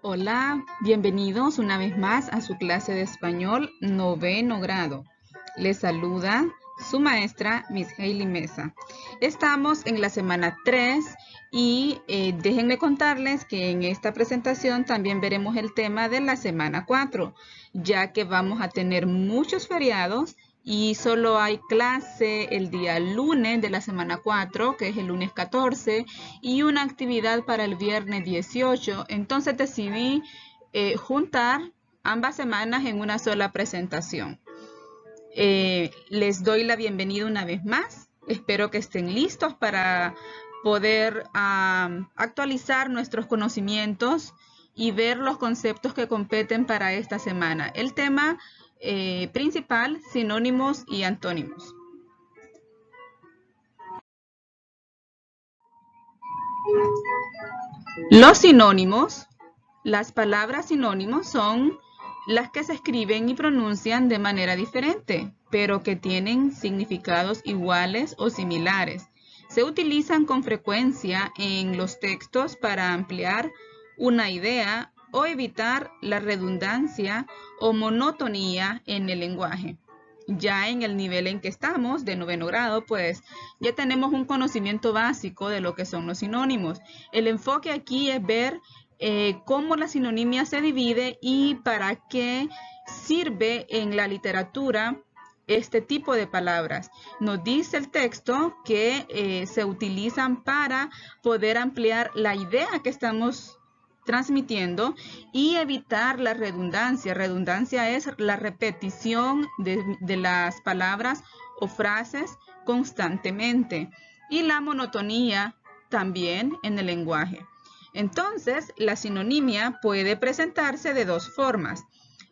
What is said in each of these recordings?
Hola, bienvenidos una vez más a su clase de español noveno grado. Les saluda su maestra, Miss Hailey Mesa. Estamos en la semana 3 y déjenme contarles que en esta presentación también veremos el tema de la semana 4, ya que vamos a tener muchos feriados y solo hay clase el día lunes de la semana 4, que es el lunes 14, y una actividad para el viernes 18. Entonces decidí juntar ambas semanas en una sola presentación. Les doy la bienvenida una vez más. Espero que estén listos para poder actualizar nuestros conocimientos y ver los conceptos que competen para esta semana. El tema principal, sinónimos y antónimos. Los sinónimos, las palabras sinónimos son las que se escriben y pronuncian de manera diferente, pero que tienen significados iguales o similares. Se utilizan con frecuencia en los textos para ampliar una idea o evitar la redundancia o monotonía en el lenguaje. Ya en el nivel en que estamos, de noveno grado, pues ya tenemos un conocimiento básico de lo que son los sinónimos. El enfoque aquí es ver cómo la sinonimia se divide y para qué sirve en la literatura este tipo de palabras. Nos dice el texto que se utilizan para poder ampliar la idea que estamos transmitiendo y evitar la redundancia. Redundancia es la repetición de las palabras o frases constantemente y la monotonía también en el lenguaje. Entonces, la sinonimia puede presentarse de dos formas.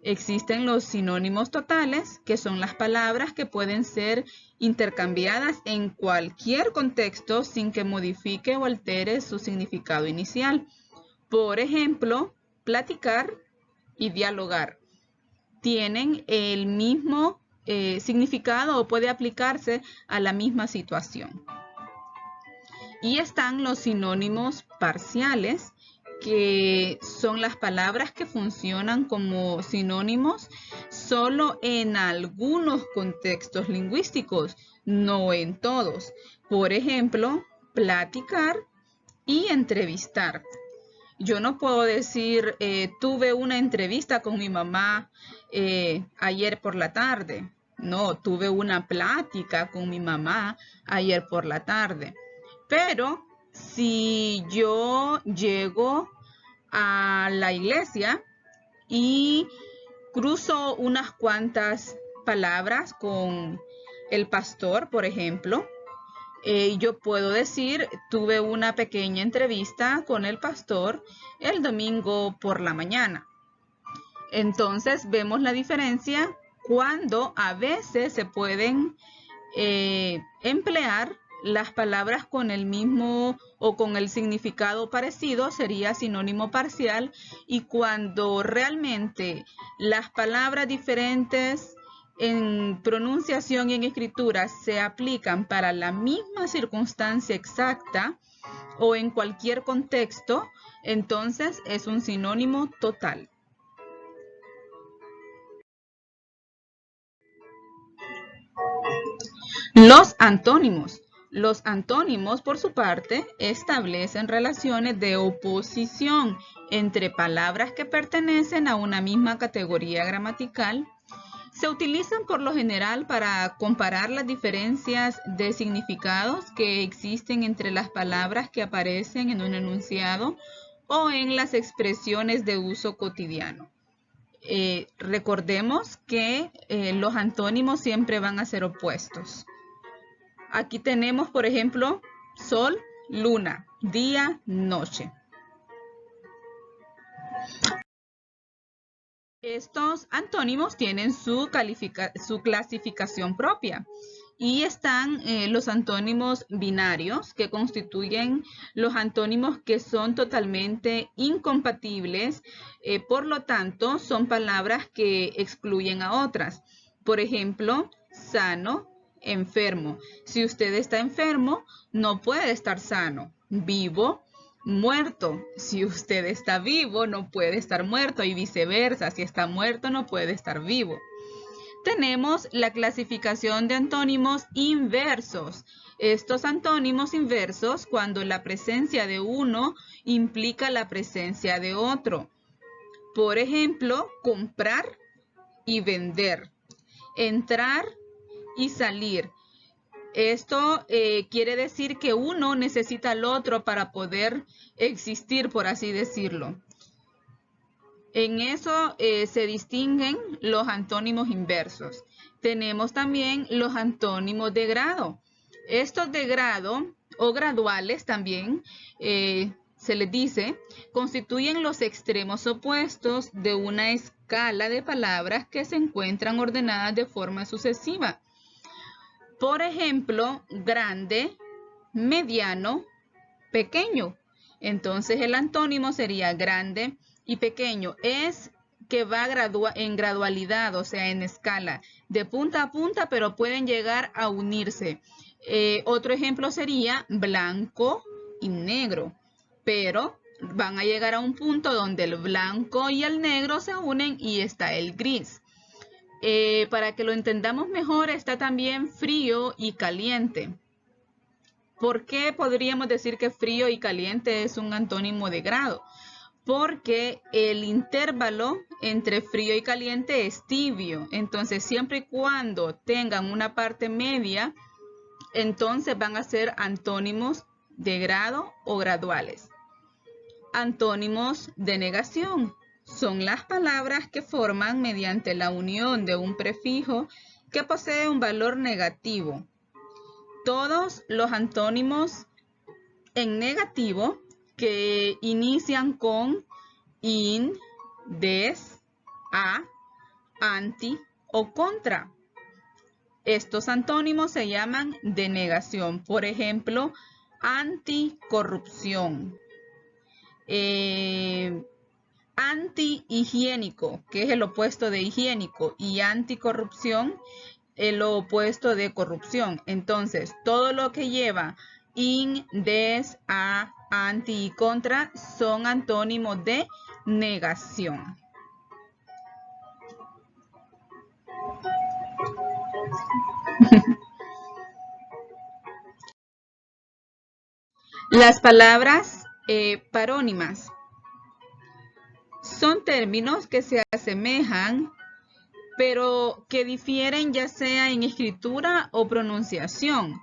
Existen los sinónimos totales, que son las palabras que pueden ser intercambiadas en cualquier contexto sin que modifique o altere su significado inicial. Por ejemplo, platicar y dialogar tienen el mismo significado o puede aplicarse a la misma situación. Y están los sinónimos parciales, que son las palabras que funcionan como sinónimos solo en algunos contextos lingüísticos, no en todos. Por ejemplo, platicar y entrevistar. Yo no puedo decir, tuve una entrevista con mi mamá ayer por la tarde. No, tuve una plática con mi mamá ayer por la tarde. Pero si yo llego a la iglesia y cruzo unas cuantas palabras con el pastor, por ejemplo, yo puedo decir, tuve una pequeña entrevista con el pastor el domingo por la mañana. Entonces vemos la diferencia cuando a veces se pueden emplear las palabras con el mismo o con el significado parecido, sería sinónimo parcial, y cuando realmente las palabras diferentes en pronunciación y en escritura se aplican para la misma circunstancia exacta o en cualquier contexto, entonces es un sinónimo total. Los antónimos. Los antónimos, por su parte, establecen relaciones de oposición entre palabras que pertenecen a una misma categoría gramatical. Se utilizan por lo general para comparar las diferencias de significados que existen entre las palabras que aparecen en un enunciado o en las expresiones de uso cotidiano. Recordemos que los antónimos siempre van a ser opuestos. Aquí tenemos, por ejemplo, sol, luna, día, noche. Estos antónimos tienen su clasificación propia y están los antónimos binarios, que constituyen los antónimos que son totalmente incompatibles, por lo tanto son palabras que excluyen a otras. Por ejemplo, sano, enfermo. Si usted está enfermo, no puede estar sano. Vivo, muerto. Si usted está vivo, no puede estar muerto y viceversa. Si está muerto, no puede estar vivo. Tenemos la clasificación de antónimos inversos. Estos antónimos inversos, cuando la presencia de uno implica la presencia de otro. Por ejemplo, comprar y vender. Entrar y salir. Esto quiere decir que uno necesita al otro para poder existir, por así decirlo. En eso se distinguen los antónimos inversos. Tenemos también los antónimos de grado. Estos de grado o graduales también se les dice, constituyen los extremos opuestos de una escala de palabras que se encuentran ordenadas de forma sucesiva. Por ejemplo, grande, mediano, pequeño. Entonces el antónimo sería grande y pequeño. Es que va en gradualidad, o sea, en escala, de punta a punta, pero pueden llegar a unirse. Otro ejemplo sería blanco y negro, pero van a llegar a un punto donde el blanco y el negro se unen y está el gris. Para que lo entendamos mejor, está también frío y caliente. ¿Por qué podríamos decir que frío y caliente es un antónimo de grado? Porque el intervalo entre frío y caliente es tibio. Entonces, siempre y cuando tengan una parte media, entonces van a ser antónimos de grado o graduales. Antónimos de negación. Son las palabras que forman mediante la unión de un prefijo que posee un valor negativo. Todos los antónimos en negativo que inician con in, des, a, anti o contra. Estos antónimos se llaman de negación. Por ejemplo, anticorrupción. Antihigiénico, que es el opuesto de higiénico, y anticorrupción, el opuesto de corrupción. Entonces, todo lo que lleva in, des, a, anti y contra son antónimos de negación. Las palabras parónimas son términos que se asemejan, pero que difieren ya sea en escritura o pronunciación.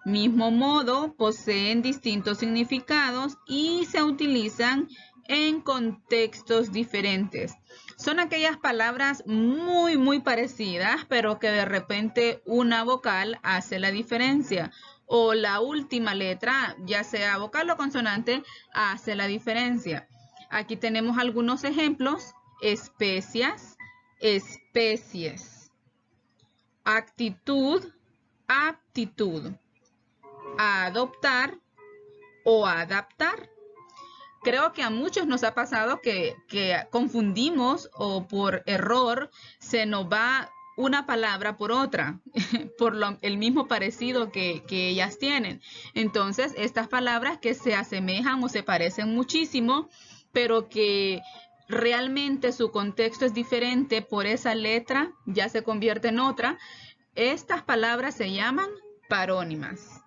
Mismo modo, poseen distintos significados y se utilizan en contextos diferentes. Son aquellas palabras muy parecidas, pero que de repente una vocal hace la diferencia. O la última letra, ya sea vocal o consonante, hace la diferencia. Aquí tenemos algunos ejemplos: especias, especies, actitud, aptitud, adoptar o adaptar. Creo que a muchos nos ha pasado que confundimos o por error se nos va una palabra por otra, por el mismo parecido que ellas tienen. Entonces, estas palabras que se asemejan o se parecen muchísimo, pero que realmente su contexto es diferente, por esa letra ya se convierte en otra, estas palabras se llaman parónimas.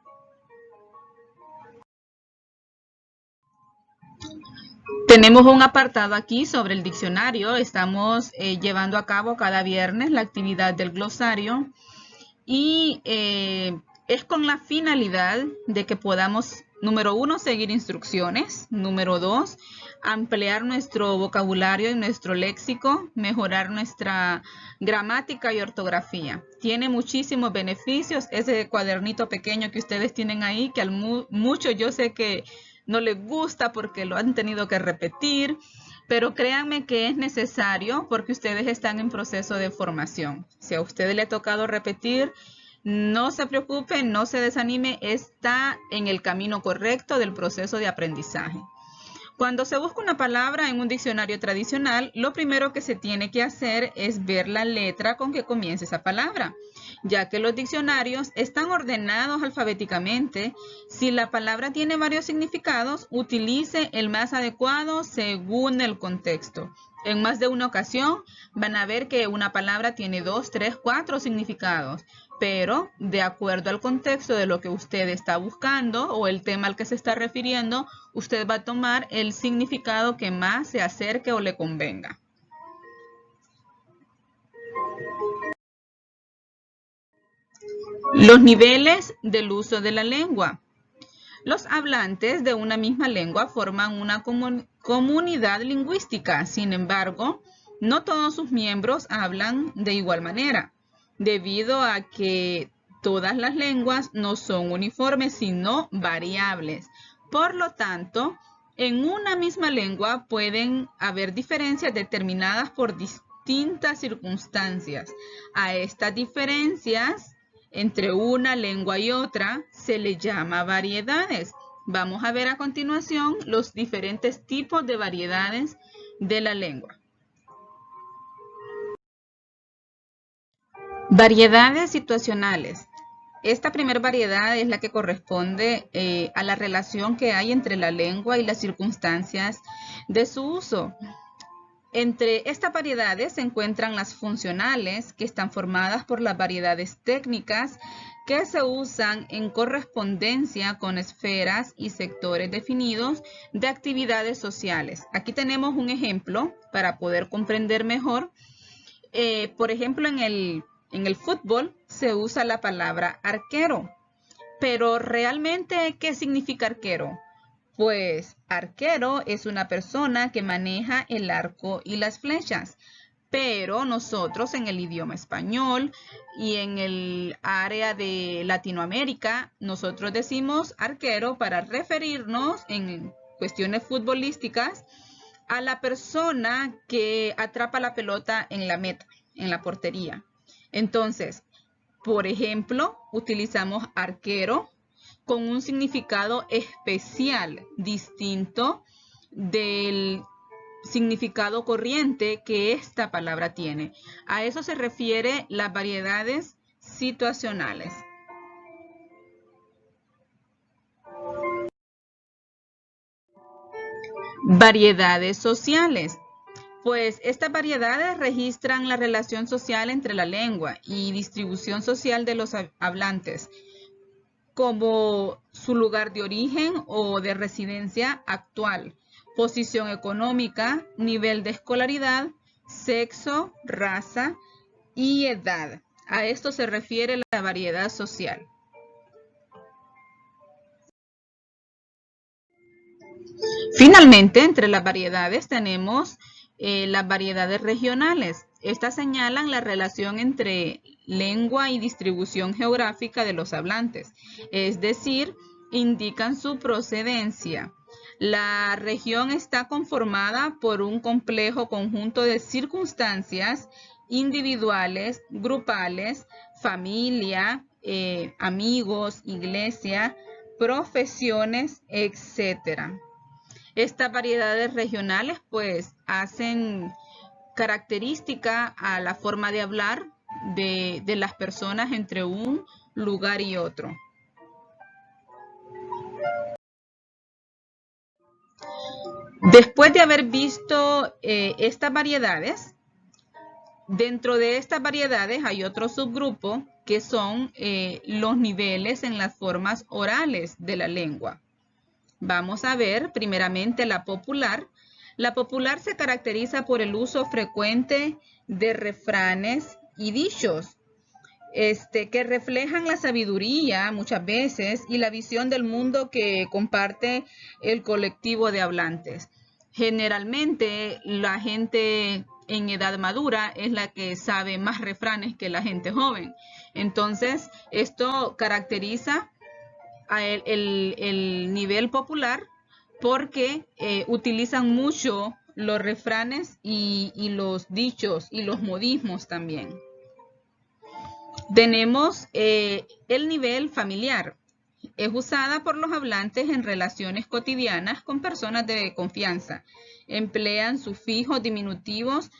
Tenemos un apartado aquí sobre el diccionario. Estamos llevando a cabo cada viernes la actividad del glosario y es con la finalidad de que podamos, número 1, seguir instrucciones, número 2, ampliar nuestro vocabulario y nuestro léxico, mejorar nuestra gramática y ortografía. Tiene muchísimos beneficios ese cuadernito pequeño que ustedes tienen ahí, que a muchos yo sé que no les gusta porque lo han tenido que repetir, pero créanme que es necesario porque ustedes están en proceso de formación. Si a ustedes le ha tocado repetir, no se preocupe, no se desanime, está en el camino correcto del proceso de aprendizaje. Cuando se busca una palabra en un diccionario tradicional, lo primero que se tiene que hacer es ver la letra con que comienza esa palabra. ya que los diccionarios están ordenados alfabéticamente. Si la palabra tiene varios significados, utilice el más adecuado según el contexto. En más de una ocasión van a ver que una palabra tiene 2, 3, 4 significados, pero de acuerdo al contexto de lo que usted está buscando o el tema al que se está refiriendo, usted va a tomar el significado que más se acerque o le convenga. Los niveles del uso de la lengua. Los hablantes de una misma lengua forman una comunidad lingüística. Sin embargo, no todos sus miembros hablan de igual manera, debido a que todas las lenguas no son uniformes, sino variables. Por lo tanto, en una misma lengua pueden haber diferencias determinadas por distintas circunstancias. A estas diferencias entre una lengua y otra se le llama variedades. Vamos a ver a continuación los diferentes tipos de variedades de la lengua. Variedades situacionales. Esta primera variedad es la que corresponde a la relación que hay entre la lengua y las circunstancias de su uso. Entre estas variedades se encuentran las funcionales, que están formadas por las variedades técnicas que se usan en correspondencia con esferas y sectores definidos de actividades sociales. Aquí tenemos un ejemplo para poder comprender mejor. Por ejemplo, en el fútbol se usa la palabra arquero, pero realmente, ¿qué significa arquero? Pues arquero es una persona que maneja el arco y las flechas, pero nosotros en el idioma español y en el área de Latinoamérica, nosotros decimos arquero para referirnos en cuestiones futbolísticas a la persona que atrapa la pelota en la meta, en la portería. Entonces, por ejemplo, utilizamos arquero con un significado especial, distinto del significado corriente que esta palabra tiene. A eso se refiere las variedades situacionales. Variedades sociales. Pues estas variedades registran la relación social entre la lengua y distribución social de los hablantes, como su lugar de origen o de residencia actual, posición económica, nivel de escolaridad, sexo, raza y edad. A esto se refiere la variedad social. Finalmente, entre las variedades tenemos las variedades regionales. Estas señalan la relación entre lengua y distribución geográfica de los hablantes, es decir, indican su procedencia. La región está conformada por un complejo conjunto de circunstancias individuales, grupales, familia, amigos, iglesia, profesiones, etc. Estas variedades regionales pues hacen característica a la forma de hablar de las personas entre un lugar y otro. Después de haber visto estas variedades, dentro de estas variedades hay otro subgrupo que son los niveles en las formas orales de la lengua. Vamos a ver primeramente la popular. La popular se caracteriza por el uso frecuente de refranes y dichos que reflejan la sabiduría muchas veces y la visión del mundo que comparte el colectivo de hablantes. Generalmente la gente en edad madura es la que sabe más refranes que la gente joven. Entonces, esto caracteriza el nivel popular porque utilizan mucho los refranes y los dichos y los modismos también. Tenemos el nivel familiar. Es usada por los hablantes en relaciones cotidianas con personas de confianza. Emplean sufijos diminutivos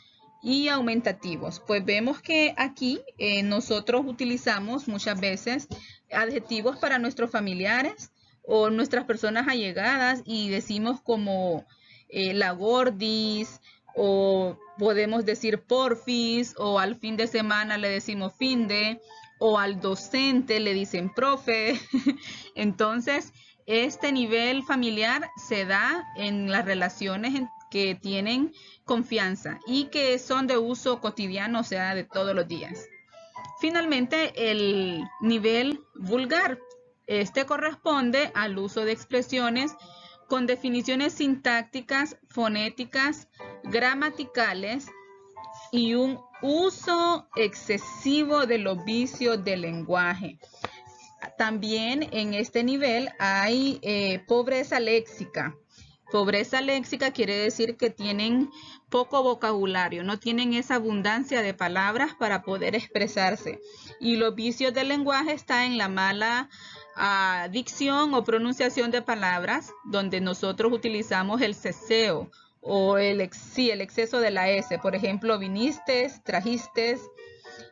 y aumentativos. Pues vemos que aquí nosotros utilizamos muchas veces adjetivos para nuestros familiares o nuestras personas allegadas y decimos como la gordis, o podemos decir porfis, o al fin de semana le decimos finde, o al docente le dicen profe. Entonces, este nivel familiar se da en las relaciones que tienen confianza y que son de uso cotidiano, o sea, de todos los días. Finalmente, el nivel vulgar. Este corresponde al uso de expresiones con definiciones sintácticas, fonéticas, gramaticales y un uso excesivo de los vicios del lenguaje. También en este nivel hay pobreza léxica. Pobreza léxica quiere decir que tienen poco vocabulario, no tienen esa abundancia de palabras para poder expresarse. Y los vicios del lenguaje están en la mala dicción o pronunciación de palabras, donde nosotros utilizamos el ceseo o el exceso de la S. Por ejemplo, viniste, trajiste,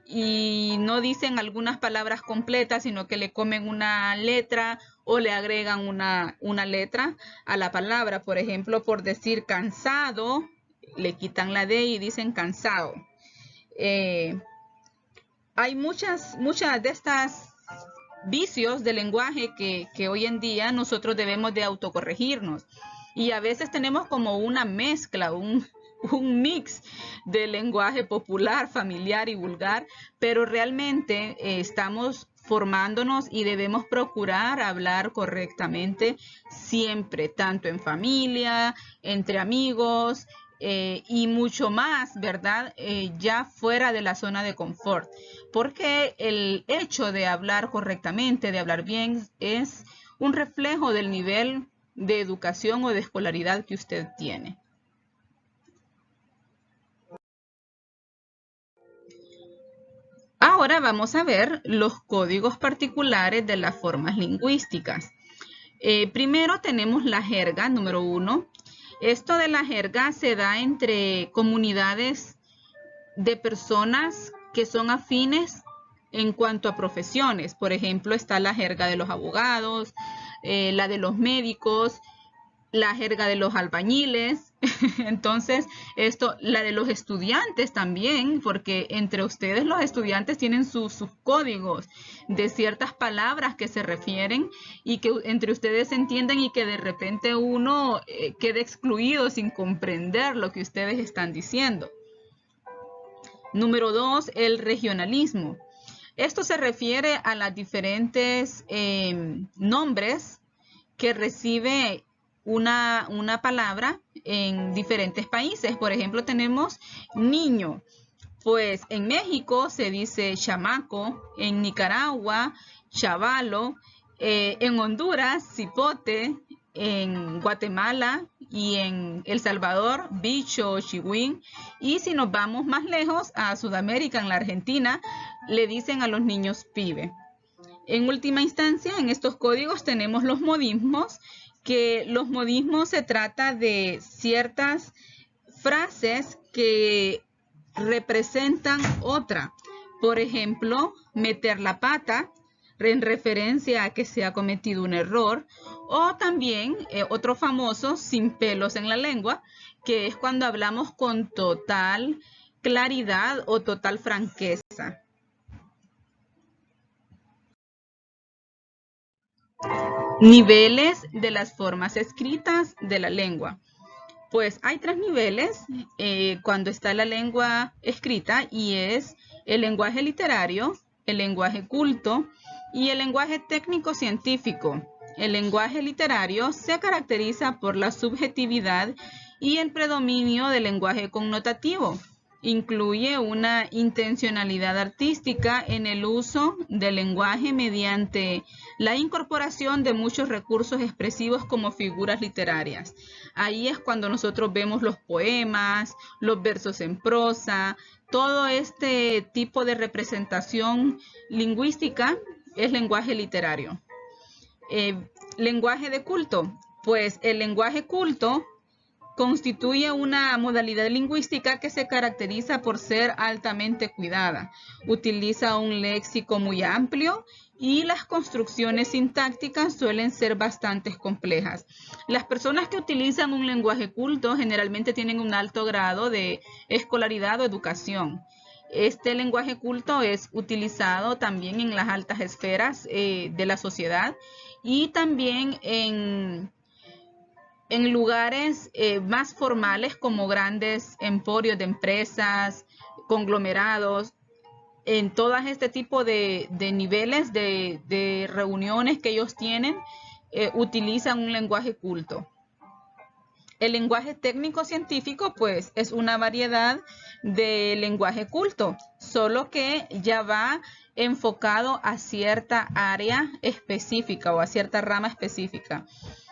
y no dicen algunas palabras completas, sino que le comen una letra o le agregan una letra a la palabra. Por ejemplo, por decir cansado, le quitan la D y dicen cansado. Hay muchas de estas vicios del lenguaje que hoy en día nosotros debemos de autocorregirnos. Y a veces tenemos como una mezcla, un mix de lenguaje popular, familiar y vulgar, pero realmente estamos formándonos y debemos procurar hablar correctamente siempre, tanto en familia, entre amigos y mucho más, ¿verdad? Ya fuera de la zona de confort, porque el hecho de hablar correctamente, de hablar bien, es un reflejo del nivel de educación o de escolaridad que usted tiene. Ahora vamos a ver los códigos particulares de las formas lingüísticas. Primero tenemos la jerga, número 1. Esto de la jerga se da entre comunidades de personas que son afines en cuanto a profesiones. Por ejemplo, está la jerga de los abogados, la de los médicos, la jerga de los albañiles. Entonces, la de los estudiantes también, porque entre ustedes los estudiantes tienen sus códigos de ciertas palabras que se refieren y que entre ustedes se entienden y que de repente uno quede excluido sin comprender lo que ustedes están diciendo. Número 2, el regionalismo. Esto se refiere a las diferentes nombres que recibe una palabra en diferentes países. Por ejemplo, tenemos niño. Pues en México se dice chamaco, en Nicaragua, chavalo, en Honduras, cipote, en Guatemala y en El Salvador, bicho o chihuín. Y si nos vamos más lejos, a Sudamérica, en la Argentina, le dicen a los niños pibe. En última instancia, en estos códigos tenemos los modismos, que los modismos se trata de ciertas frases que representan otra. Por ejemplo, meter la pata en referencia a que se ha cometido un error, o también otro famoso, sin pelos en la lengua, que es cuando hablamos con total claridad o total franqueza. Niveles de las formas escritas de la lengua. Pues hay 3 niveles cuando está la lengua escrita, y es el lenguaje literario, el lenguaje culto y el lenguaje técnico-científico. El lenguaje literario se caracteriza por la subjetividad y el predominio del lenguaje connotativo. Incluye una intencionalidad artística en el uso del lenguaje mediante la incorporación de muchos recursos expresivos como figuras literarias. Ahí es cuando nosotros vemos los poemas, los versos en prosa, todo este tipo de representación lingüística es lenguaje literario. Lenguaje de culto. Pues el lenguaje culto constituye una modalidad lingüística que se caracteriza por ser altamente cuidada. Utiliza un léxico muy amplio y las construcciones sintácticas suelen ser bastante complejas. Las personas que utilizan un lenguaje culto generalmente tienen un alto grado de escolaridad o educación. Este lenguaje culto es utilizado también en las altas esferas de la sociedad y también en lugares más formales como grandes emporios de empresas, conglomerados, en todas este tipo de niveles de reuniones que ellos tienen, utilizan un lenguaje culto. El lenguaje técnico científico, pues, es una variedad de lenguaje culto, solo que ya va enfocado a cierta área específica o a cierta rama específica.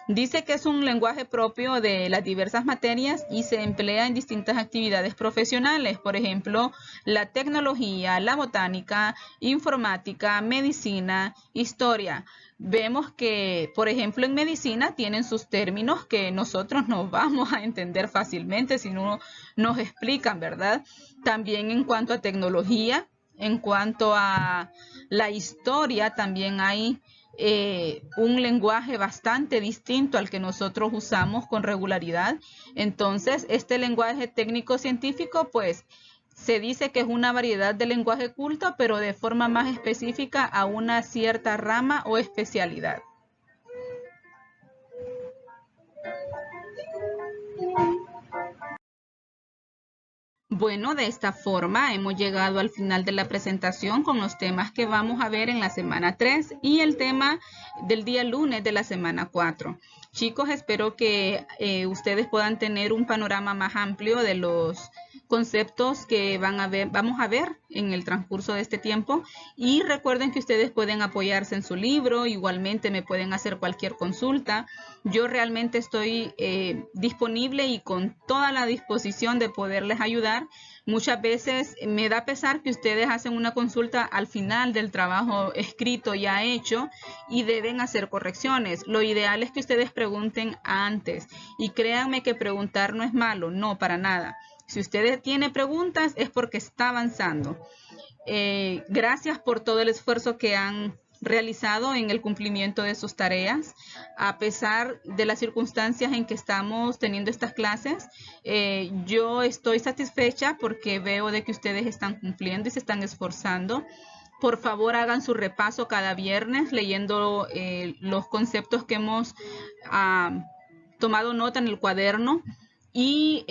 Dice que es un lenguaje propio de las diversas materias y se emplea en distintas actividades profesionales, por ejemplo, la tecnología, la botánica, informática, medicina, historia. Vemos que, por ejemplo, en medicina tienen sus términos que nosotros no vamos a entender fácilmente si no nos explican, ¿verdad? También en cuanto a tecnología, en cuanto a la historia, también hay un lenguaje bastante distinto al que nosotros usamos con regularidad. Entonces, este lenguaje técnico-científico, pues, se dice que es una variedad de lenguaje culto, pero de forma más específica a una cierta rama o especialidad. Bueno, de esta forma hemos llegado al final de la presentación con los temas que vamos a ver en la semana 3 y el tema del día lunes de la semana 4. Chicos, espero que ustedes puedan tener un panorama más amplio de los conceptos que vamos a ver en el transcurso de este tiempo, y recuerden que ustedes pueden apoyarse en su libro, igualmente me pueden hacer cualquier consulta. Yo realmente estoy disponible y con toda la disposición de poderles ayudar. Muchas veces me da pesar que ustedes hacen una consulta al final del trabajo escrito ya hecho y deben hacer correcciones. Lo ideal es que ustedes pregunten antes, y créanme que preguntar no es malo, no, para nada. Si usted tiene preguntas es porque está avanzando. Gracias por todo el esfuerzo que han realizado en el cumplimiento de sus tareas. A pesar de las circunstancias en que estamos teniendo estas clases, yo estoy satisfecha porque veo de que ustedes están cumpliendo y se están esforzando. Por favor, hagan su repaso cada viernes leyendo los conceptos que hemos tomado nota en el cuaderno. Y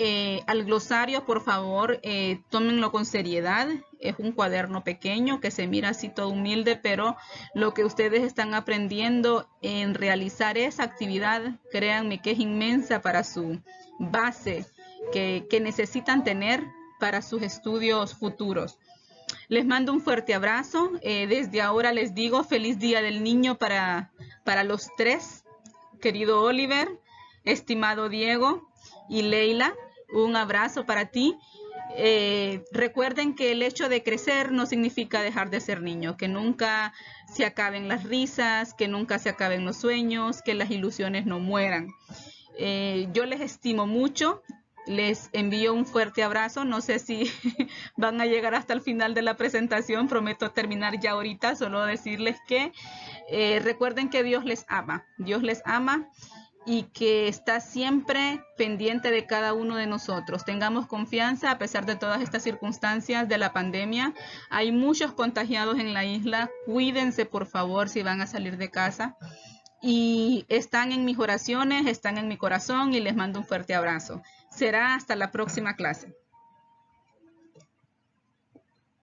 al glosario, por favor, tómenlo con seriedad. Es un cuaderno pequeño que se mira así todo humilde, pero lo que ustedes están aprendiendo en realizar esa actividad, créanme que es inmensa para su base que necesitan tener para sus estudios futuros. Les mando un fuerte abrazo. Desde ahora les digo feliz Día del Niño para los tres. Querido Oliver, estimado Diego y Leila, un abrazo para ti. Recuerden que el hecho de crecer no significa dejar de ser niño, que nunca se acaben las risas, que nunca se acaben los sueños, que las ilusiones no mueran. Yo les estimo mucho, les envío un fuerte abrazo. No sé si van a llegar hasta el final de la presentación, prometo terminar ya ahorita, solo decirles que recuerden que Dios les ama y que está siempre pendiente de cada uno de nosotros. Tengamos confianza a pesar de todas estas circunstancias de la pandemia. Hay muchos contagiados en la isla. Cuídense, por favor, si van a salir de casa. Y están en mis oraciones, están en mi corazón, y les mando un fuerte abrazo. Será hasta la próxima clase.